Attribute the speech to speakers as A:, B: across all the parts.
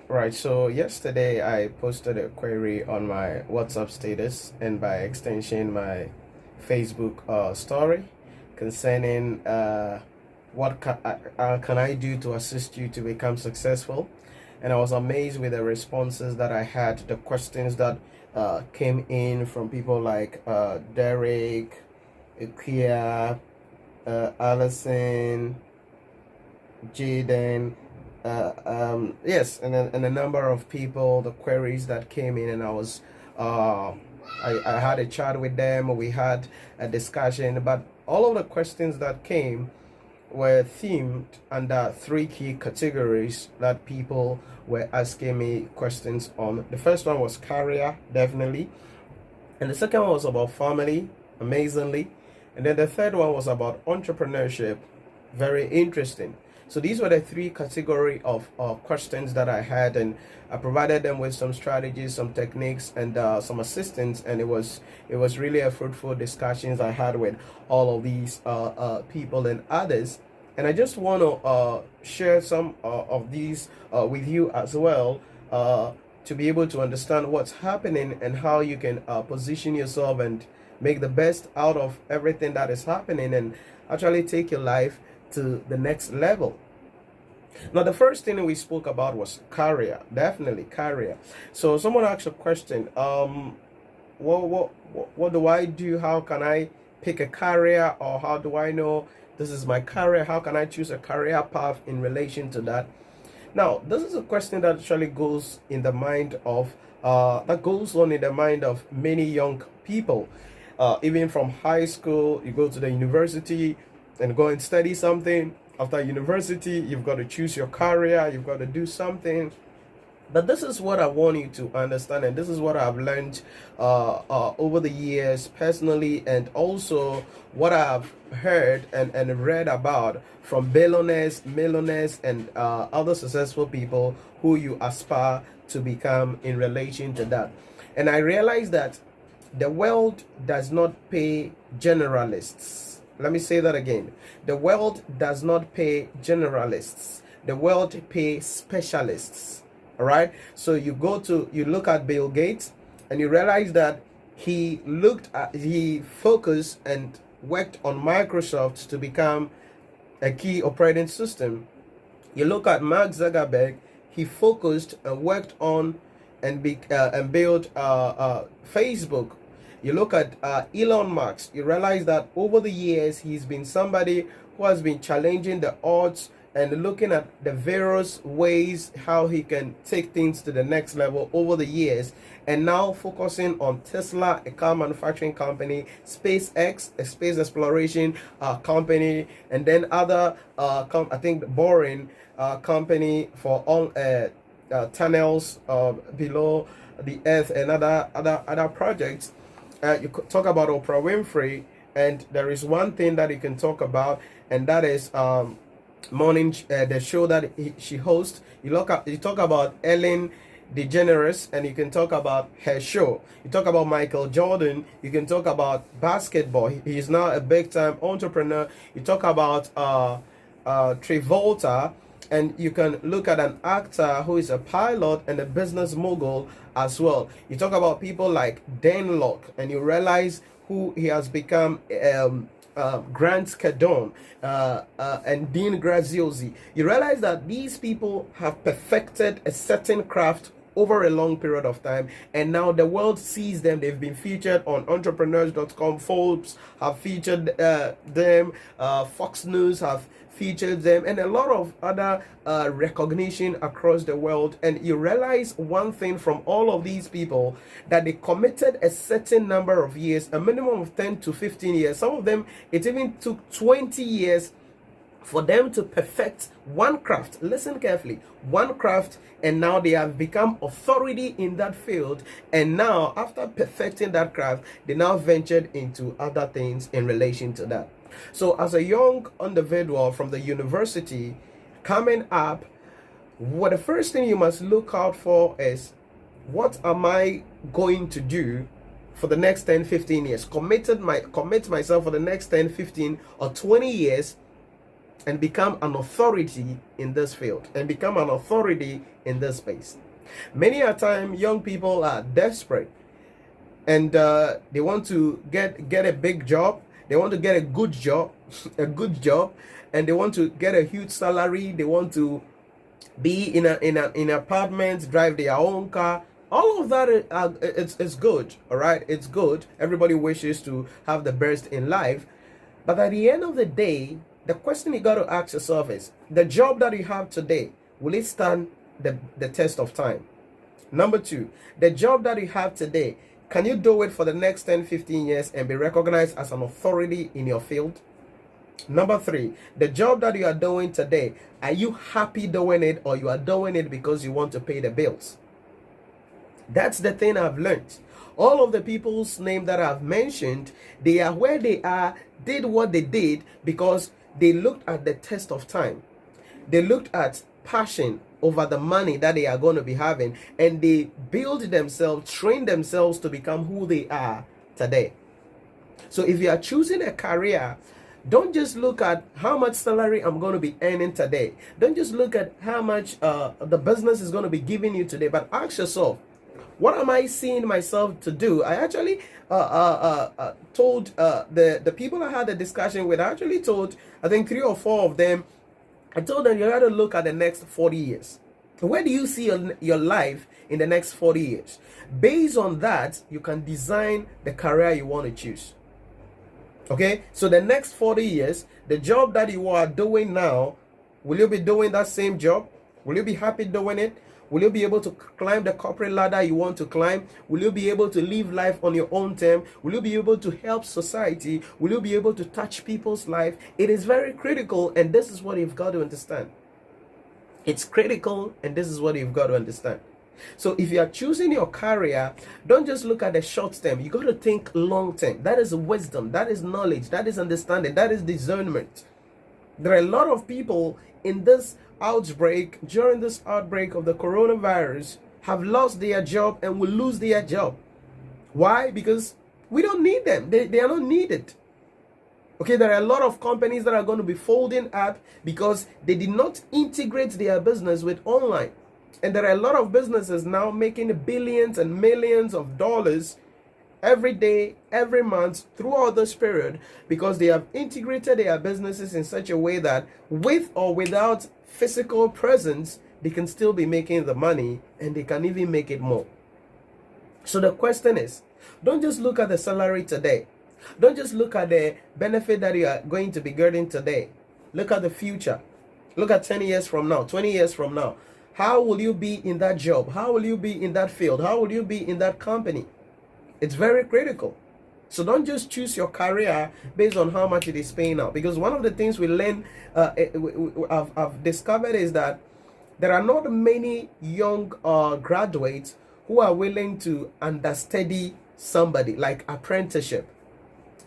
A: Right, so yesterday I posted a query on my WhatsApp status and by extension my Facebook story concerning what can I do to assist you to become successful. And I was amazed with the responses that I had, the questions that came in from people like Derek, Ikea, Allison, Jaden, yes, and a number of people, the queries that came in, and uh, I had a chat with them. We had a discussion, but all of the questions that came were themed under three key categories that people were asking me questions on. The first one was career, definitely, and the second one was about family, amazingly, and then the third one was about entrepreneurship, very interesting. So these were the three category of questions that I had, and I provided them with some strategies, some techniques, and some assistance. And it was really a fruitful discussions I had with all of these people and others. And I just want to share some of these with you as well, to be able to understand what's happening and how you can position yourself and make the best out of everything that is happening and actually take your life to the next level. Now, the first thing we spoke about was career, definitely career. So someone asked a question, what do I do? How can I pick a career, or how do I know this is my career? How can I choose a career path in relation to that? Now, this is a question that actually goes in the mind of that goes on in the mind of many young people. Even from high school, you go to the university and go and study something. After university, you've got to choose your career, you've got to do something. But this is what I want you to understand, and this is what I've learned over the years personally, and also what I've heard and read about from billionaires, millionaires, and other successful people who you aspire to become in relation to that. And I realized that the world does not pay generalists. Let me say that again. The world does not pay generalists. The world pays specialists. All right. So you look at Bill Gates and you realize that he focused and worked on Microsoft to become a key operating system. You look at Mark Zuckerberg, he focused and worked on and built Facebook. You look at Elon Musk, you realize that over the years he's been somebody who has been challenging the odds and looking at the various ways how he can take things to the next level over the years, and now focusing on Tesla, a car manufacturing company, SpaceX, a space exploration company, and then other I think Boring company for all tunnels below the earth, and other projects. You could talk about Oprah Winfrey, and there is one thing that you can talk about, and that is morning the show that she hosts. You talk about Ellen DeGeneres, and you can talk about her show. You talk about Michael Jordan. You can talk about basketball. He is now a big time entrepreneur. You talk about Travolta. And you can look at an actor who is a pilot and a business mogul as well. You talk about people like Dan Locke, and you realize who he has become. Grant Cardone and Dean Graziosi. You realize that these people have perfected a certain craft over a long period of time, and now the world sees them. They've been featured on entrepreneurs.com. Forbes have featured them. Fox News have featured them, and a lot of other recognition across the world. And you realize one thing from all of these people, that they committed a certain number of years, a minimum of 10 to 15 years. Some of them, it even took 20 years for them to perfect one craft. Listen carefully, one craft, and now they have become authority in that field. And now, after perfecting that craft, they now ventured into other things in relation to that. So as a young individual from the university coming up, what the first thing you must look out for is, what am I going to do for the next 10, 15 years? Commit myself for the next 10, 15 or 20 years and become an authority in this field and become an authority in this space. Many a time, young people are desperate and they want to get a big job. They want to get a good job, and they want to get a huge salary. They want to be in an apartment, drive their own car. All of that it's good, all right? It's good. Everybody wishes to have the best in life, but at the end of the day, the question you got to ask yourself is: the job that you have today, will it stand the test of time? Number two, the job that you have today, can you do it for the next 10, 15 years and be recognized as an authority in your field? Number three, the job that you are doing today, are you happy doing it, or you are doing it because you want to pay the bills? That's the thing I've learned. All of the people's name that I've mentioned, they are where they are, did what they did because they looked at the test of time. They looked at passion over the money that they are going to be having, and they build themselves, train themselves to become who they are today. So if you are choosing a career, don't just look at how much salary I'm going to be earning today. Don't just look at how much the business is going to be giving you today, but ask yourself, what am I seeing myself to do? I actually told the people I had a discussion with, I actually told, I think 3 or 4 of them, I told them you got to look at the next 40 years. Where do you see your life in the next 40 years? Based on that, you can design the career you want to choose. Okay, so the next 40 years, the job that you are doing now, will you be doing that same job? Will you be happy doing it? Will you be able to climb the corporate ladder you want to climb? Will you be able to live life on your own term? Will you be able to help society? Will you be able to touch people's life? It is very critical, and this is what you've got to understand. It's critical, and this is what you've got to understand. So if you are choosing your career, don't just look at the short term. You got to think long term. That is wisdom. That is knowledge. That is understanding. That is discernment. There are a lot of people in this outbreak, during this outbreak of the coronavirus, have lost their job and will lose their job. Why? Because we don't need them. They are not needed. Okay, there are a lot of companies that are going to be folding up because they did not integrate their business with online. And there are a lot of businesses now making billions and millions of dollars every day, every month, throughout this period, because they have integrated their businesses in such a way that with or without physical presence, they can still be making the money, and they can even make it more. So the question is, don't just look at the salary today. Don't just look at the benefit that you are going to be getting today. Look at the future. Look at 10 years from now, 20 years from now. How will you be in that job? How will you be in that field? How will you be in that company? It's very critical. So don't just choose your career based on how much it is paying out. Because one of the things we learn, I've discovered, is that there are not many young graduates who are willing to understudy somebody, like apprenticeship.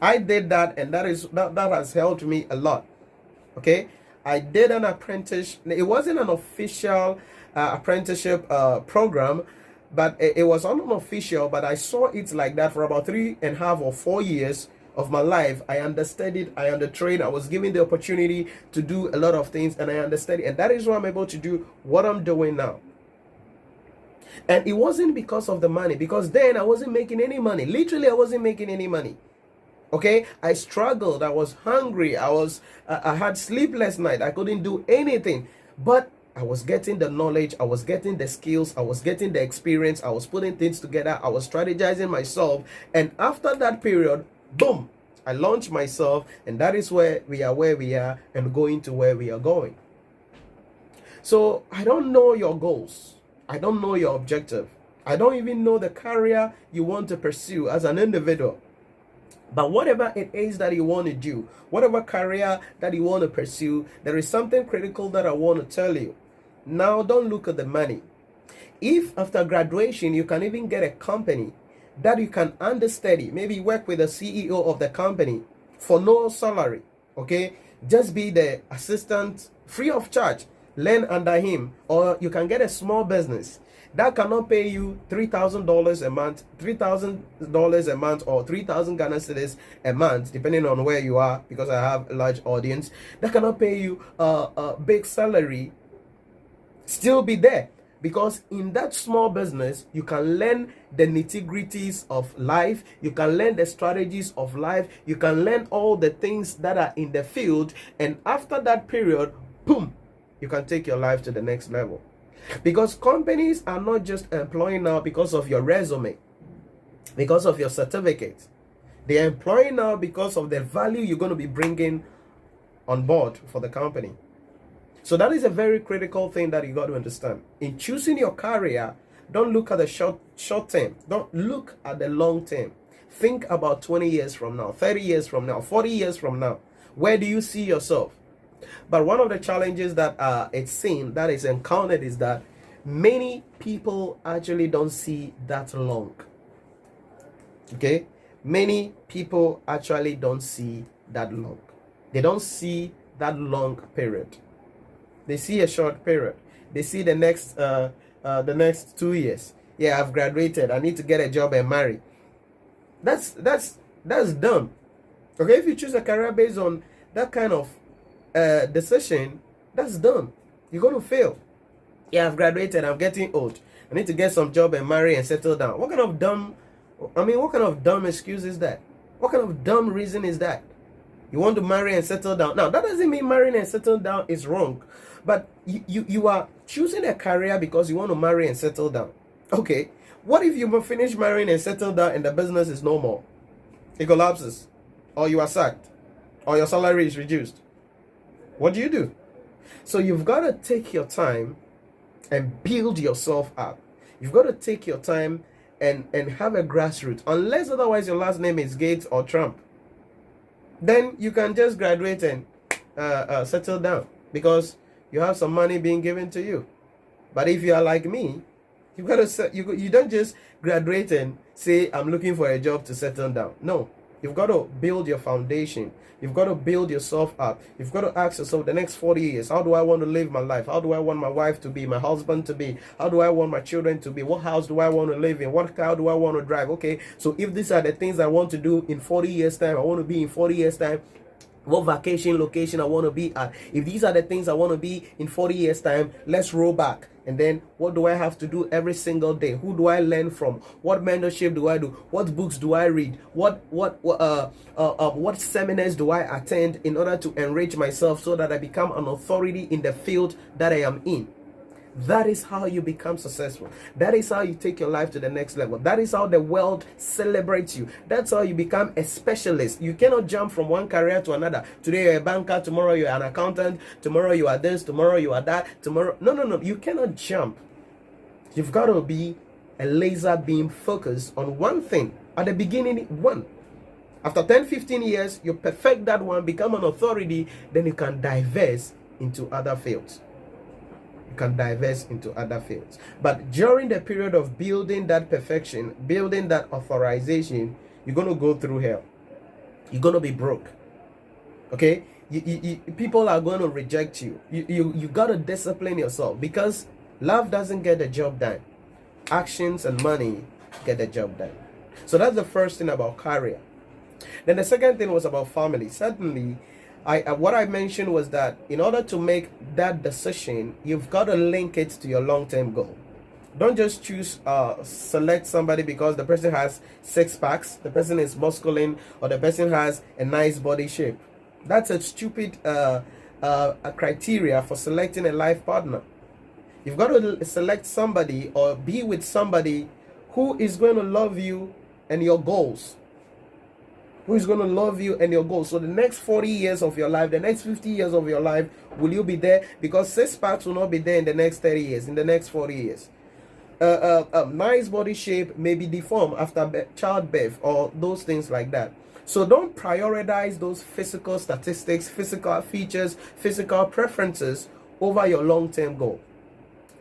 A: I did that, and that has helped me a lot. Okay, I did an apprenticeship. It wasn't an official apprenticeship program, but it was unofficial. But I saw it like that for about 3.5 or 4 years of my life. I understudied, I undertrained, I was given the opportunity to do a lot of things, and I understudied, and that is why I'm able to do what I'm doing now. And it wasn't because of the money, because then I wasn't making any money. Literally, I wasn't making any money. Okay, I struggled. I was hungry. I had sleepless nights. I couldn't do anything. But I was getting the knowledge. I was getting the skills. I was getting the experience. I was putting things together. I was strategizing myself. And after that period, boom, I launched myself. And that is where we are and going to where we are going. So I don't know your goals. I don't know your objective. I don't even know the career you want to pursue as an individual. But whatever it is that you want to do, whatever career that you want to pursue, there is something critical that I want to tell you. Now, don't look at the money. If after graduation, you can even get a company that you can understudy, maybe work with the CEO of the company for no salary, okay? Just be the assistant free of charge. learn under him, or you can get a small business that cannot pay you $3,000 a month, $3,000 a month, or 3,000 Ghana cedis a month, depending on where you are, because I have a large audience, that cannot pay you a big salary, still be there. Because in that small business, you can learn the nitty-gritties of life, you can learn the strategies of life, you can learn all the things that are in the field, and after that period, boom, you can take your life to the next level. Because companies are not just employing now because of your resume, because of your certificate. They are employing now because of the value you're going to be bringing on board for the company. So that is a very critical thing that you got to understand. In choosing your career, don't look at the short term. Don't look at the long term. Think about 20 years from now, 30 years from now, 40 years from now. Where do you see yourself? But one of the challenges that it's seen, that is encountered, is that many people actually don't see that long. Okay? Many people actually don't see that long. They don't see that long period. They see a short period. They see the next 2 years. Yeah, I've graduated. I need to get a job and marry. That's dumb. Okay, if you choose a career based on that kind of decision, that's dumb. You're going to fail. Yeah, I've graduated. I'm getting old. I need to get some job and marry and settle down. What kind of dumb excuse is that? What kind of dumb reason is that? You want to marry and settle down. Now, that doesn't mean marrying and settling down is wrong. But you are choosing a career because you want to marry and settle down. Okay. What if you finish marrying and settle down and the business is no more? It collapses. Or you are sacked. Or your salary is reduced. What do you do? So you've got to take your time and build yourself up. You've got to take your time and have a grassroots. Unless otherwise your last name is Gates or Trump. Then you can just graduate and settle down because you have some money being given to you. But if you are like me, you've got to you don't just graduate and say, I'm looking for a job to settle down. No, you've got to build your foundation. You've got to build yourself up. You've got to ask yourself the next 40 years, how do I want to live my life? How do I want my wife to be, my husband to be? How do I want my children to be? What house do I want to live in? What car do I want to drive? Okay, so if these are the things I want to do in 40 years time, I want to be in 40 years time, what vacation location I want to be at. If these are the things I want to be in 40 years time, let's roll back. And then what do I have to do every single day? Who do I learn from? What mentorship do I do? What books do I read? What seminars do I attend in order to enrich myself so that I become an authority in the field that I am in? That is how you become successful. That is how you take your life to the next level. That is how the world celebrates you. That's how you become a specialist. You cannot jump from one career to another. Today you're a banker, tomorrow you're an accountant, tomorrow you are this, tomorrow you are that, tomorrow... No. You cannot jump. You've got to be a laser beam focused on one thing. At the beginning, one. After 10, 15 years, you perfect that one, become an authority, then you can diverse into other fields. But during the period of building that perfection, building that authorization, you're going to go through hell. You're going to be broke. Okay? People are going to reject you. You got to discipline yourself because love doesn't get the job done. Actions and money get the job done. So that's the first thing about career. Then the second thing was about family. Certainly, what I mentioned was that in order to make that decision, you've got to link it to your long-term goal. Don't just select somebody because the person has 6 packs, the person is masculine, or the person has a nice body shape. That's a stupid criteria for selecting a life partner. You've got to select somebody or be with somebody who is going to love you and your goals. Who is going to love you and your goals. So the next 40 years of your life, the next 50 years of your life, will you be there? Because 6 packs will not be there in the next 30 years, in the next 40 years. Nice body shape may be deformed after childbirth or those things like that. So don't prioritize those physical statistics, physical features, physical preferences over your long-term goal.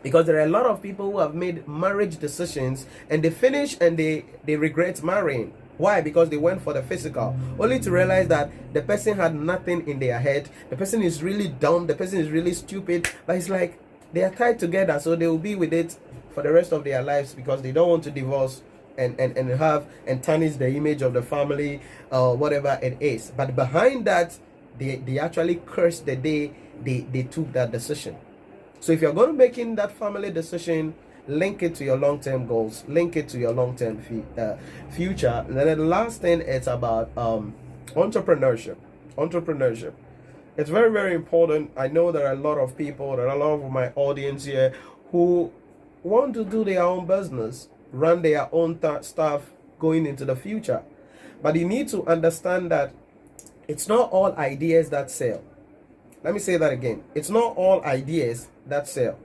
A: Because there are a lot of people who have made marriage decisions and they finish and they regret marrying. Why? Because they went for the physical, only to realize that the person had nothing in their head. The person is really dumb. The person is really stupid. But it's like they are tied together, so they will be with it for the rest of their lives because they don't want to divorce and have and tarnish the image of the family or whatever it is. But behind that, they actually cursed the day they took that decision. So if you're going to making that family decision, link it to your long-term goals, link it to your long-term future. And then the last thing is about entrepreneurship. It's very, very important. I know there are a lot of people, there are a lot of my audience here who want to do their own business, run their own stuff going into the future. But you need to understand that it's not all ideas that sell. Let me say that again. It's not all ideas that sell.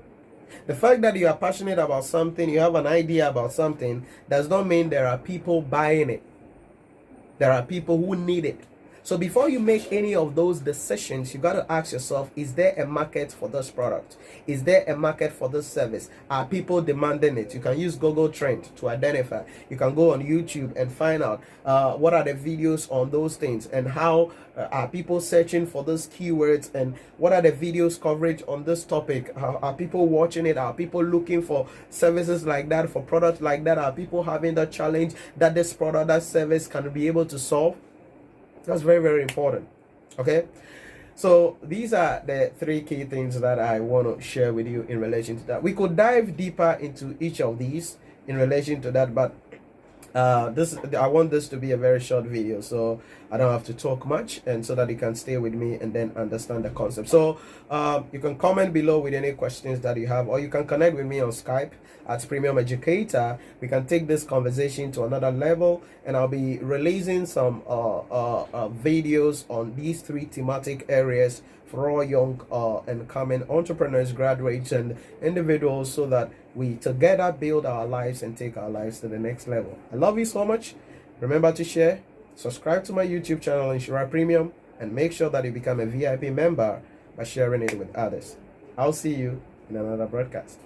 A: The fact that you are passionate about something, you have an idea about something, does not mean there are people buying it. There are people who need it. So before you make any of those decisions, you got to ask yourself, is there a market for this product? Is there a market for this service? Are people demanding it? You can use Google Trend to identify. You can go on YouTube and find out what are the videos on those things, and how are people searching for those keywords, and what are the videos coverage on this topic? Are people watching it? Are people looking for services like that, for products like that? Are people having the challenge that this product, that service can be able to solve? That's very, very important. Okay, so these are the 3 key things that I want to share with you in relation to that. We could dive deeper into each of these in relation to that, but I want this to be a very short video, so I don't have to talk much, and so that you can stay with me and then understand the concept. So you can comment below with any questions that you have, or you can connect with me on Skype at Premium Educator. We can take this conversation to another level, and I'll be releasing some videos on these 3 thematic areas for all young and coming entrepreneurs, graduates, and individuals, so that we together build our lives and take our lives to the next level. I love you so much. Remember to share, subscribe to my YouTube channel, Nhyira Premium, and make sure that you become a VIP member by sharing it with others. I'll see you in another broadcast.